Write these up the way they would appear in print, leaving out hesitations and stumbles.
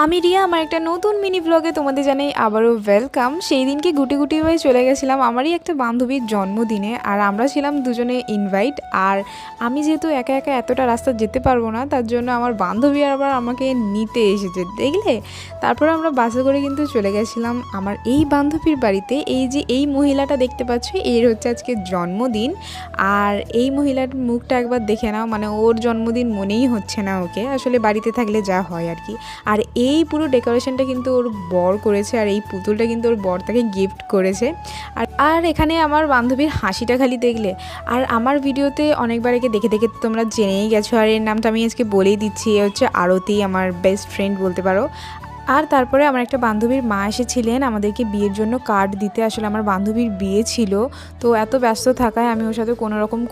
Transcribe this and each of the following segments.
আমি রিয়া আমার একটা নতুন মিনি ব্লগে তোমাদের জানাই আবারও ওয়েলকাম। সেই দিনকে গুটি গুটি হয়ে চলে গেছিলাম আমারই একটা বান্ধবীর জন্মদিনে, আর আমরা ছিলাম দুজনে ইনভাইট। আর আমি যেহেতু একা একা এতটা রাস্তা যেতে পারবো না, তার জন্য আমার বান্ধবী আবার আমাকে নিতে এসেছে, দেখলে। তারপর আমরা বাসে করে কিন্তু চলে গেছিলাম আমার এই বান্ধবীর বাড়িতে। এই যে এই মহিলাটা দেখতে পাচ্ছ, এর হচ্ছে আজকে জন্মদিন। আর এই মহিলার মুখটা একবার দেখে নাও, মানে ওর জন্মদিন মনেই হচ্ছে না ওকে, আসলে বাড়িতে থাকলে যা হয় আর কি। আর এই পুরো ডেকোরেশনটা কিন্তু ওর বর করেছে, আর এই পুতুলটা কিন্তু ওর বর তাকে গিফট করেছে। আর এখানে আমার বান্ধবীর হাসিটা খালি দেখলে। আর আমার ভিডিওতে অনেকবার একে দেখে দেখে তোমরা জেনেই গেছো, আর এর নামটা আমি আজকে বলেই দিচ্ছি। এ হচ্ছে আরতি, আমার বেস্ট ফ্রেন্ড বলতে পারো। আর তারপরে আমার একটা বান্ধবীর মা এসেছিলেন আমাদেরকে বিয়ের জন্য কার্ড দিতে। আসলে আমার বান্ধবীর বিয়ে ছিল, তো এত ব্যস্ত থাকায় আমি ওর সাথে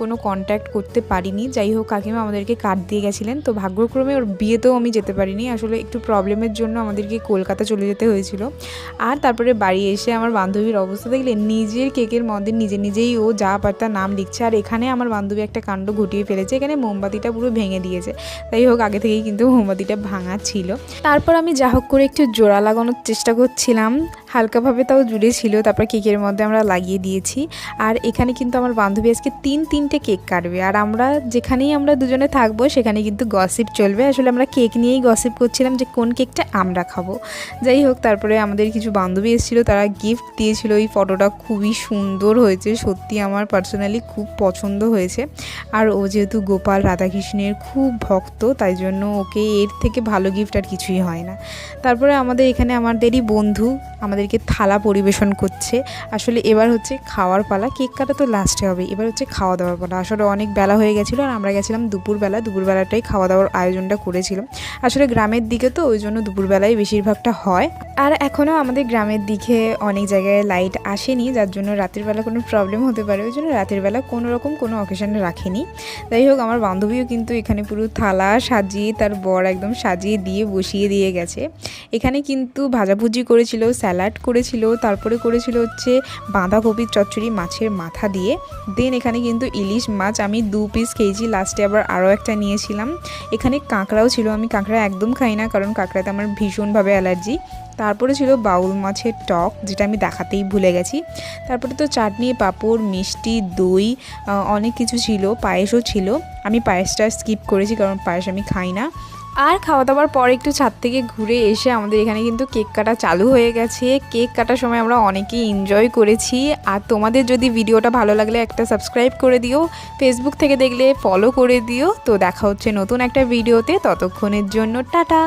কোনো কন্ট্যাক্ট করতে পারিনি। যাই হোক, কাকিমা আমাদেরকে কার্ড দিয়ে গেছিলেন। তো ভাগ্যক্রমে ওর বিয়েতেও আমি যেতে পারিনি, আসলে একটু প্রবলেমের জন্য আমাদেরকে কলকাতা চলে যেতে হয়েছিল। আর তারপরে বাড়ি এসে আমার বান্ধবীর অবস্থা দেখলে, নিজের কেকের মধ্যে নিজেই ও যা পারতা নাম লিখছে। আর এখানে আমার বান্ধবী একটা কাণ্ড ঘটিয়ে ফেলেছে, এখানে মোমবাতিটা পুরো ভেঙে দিয়েছে। যাই হোক, আগে থেকেই কিন্তু মোমবাতিটা ভাঙা ছিল। তারপর আমি যা হোক করে একটু জোড়া লাগানোর চেষ্টা করছিলাম, হালকাভাবে তাও জুড়ে ছিল। তারপর কেকের মধ্যে আমরা লাগিয়ে দিয়েছি। আর এখানে কিন্তু আমার বান্ধবী আজকে তিনটে কেক কাটবে। আর যেখানেই আমরা দুজনে থাকবো সেখানে কিন্তু গসিপ চলবে। আসলে আমরা কেক নিয়েই গসিপ করছিলাম যে কোন কেকটা আমরা খাবো। যাই হোক, তারপরে আমাদের কিছু বান্ধবী এসেছিলো, তারা গিফট দিয়েছিল। এই ফটোটা খুবই সুন্দর হয়েছে, সত্যি আমার পার্সোনালি খুব পছন্দ হয়েছে। আর ও যেহেতু গোপাল রাধাকৃষ্ণের খুব ভক্ত, তাই জন্য ওকে এর থেকে ভালো গিফট আর কিছুই হয় না। তারপরে আমাদের এখানে আমাদেরই বন্ধু আমাদেরকে থালা পরিবেশন করছে। আসলে এবার হচ্ছে খাওয়ার পালা, কেক কাটা তো লাস্টে হবে, এবার হচ্ছে খাওয়া দাওয়ার পালা। আসলে অনেক বেলা হয়ে গেছিলো, আর আমরা গেছিলাম দুপুরবেলাটাই খাওয়া দাওয়ার আয়োজনটা করেছিলাম। আসলে গ্রামের দিকে তো ওই জন্য দুপুরবেলায় বেশিরভাগটা হয়। আর এখনও আমাদের গ্রামের দিকে অনেক জায়গায় লাইট আসেনি, যার জন্য রাতের বেলা কোনো প্রবলেম হতে পারে, ওই জন্য রাতের বেলা কোনো অকেশনে রাখেনি। যাই হোক, আমার বান্ধবীও কিন্তু এখানে পুরো থালা সাজিয়ে, তার বর একদম সাজিয়ে দিয়ে বসিয়ে দিয়ে গেছে। এখানে কিন্তু ভাজাভুজি করেছিল, স্যালাড করেছিল, তারপরে করেছিল হচ্ছে বাঁধাকপির চচ্চড়ি মাছের মাথা দিয়ে। দেন এখানে কিন্তু ইলিশ মাছ আমি 2 পিস খেয়েছি, লাস্টে আবার আরও একটা নিয়েছিলাম। এখানে কাঁকড়াও ছিল, আমি কাঁকড়া একদম খাই না, কারণ কাঁকড়াতে আমার ভীষণভাবে অ্যালার্জি। তারপরে ছিল বাউল মাছের টক, যেটা আমি দেখাতেই ভুলে গেছি। তারপরে তো চাটনি, পাঁপড়, মিষ্টি, দই, অনেক কিছু ছিল, পায়েসও ছিল। আমি পায়েসটা স্কিপ করেছি, কারণ পায়েস আমি খাই না। আর খাওয়া দাওয়ার পর একটু ছাদ থেকে ঘুরে এসে আমাদের এখানে কিন্তু কেক কাটা চালু হয়ে গেছে। কেক কাটার সময় আমরা অনেকেই এনজয় করেছি। আর তোমাদের যদি ভিডিওটা ভালো লাগলে একটা সাবস্ক্রাইব করে দিও, ফেসবুক থেকে দেখলে ফলো করে দিও। তো দেখা হচ্ছে নতুন একটা ভিডিওতে, ততক্ষণের জন্য টাটা।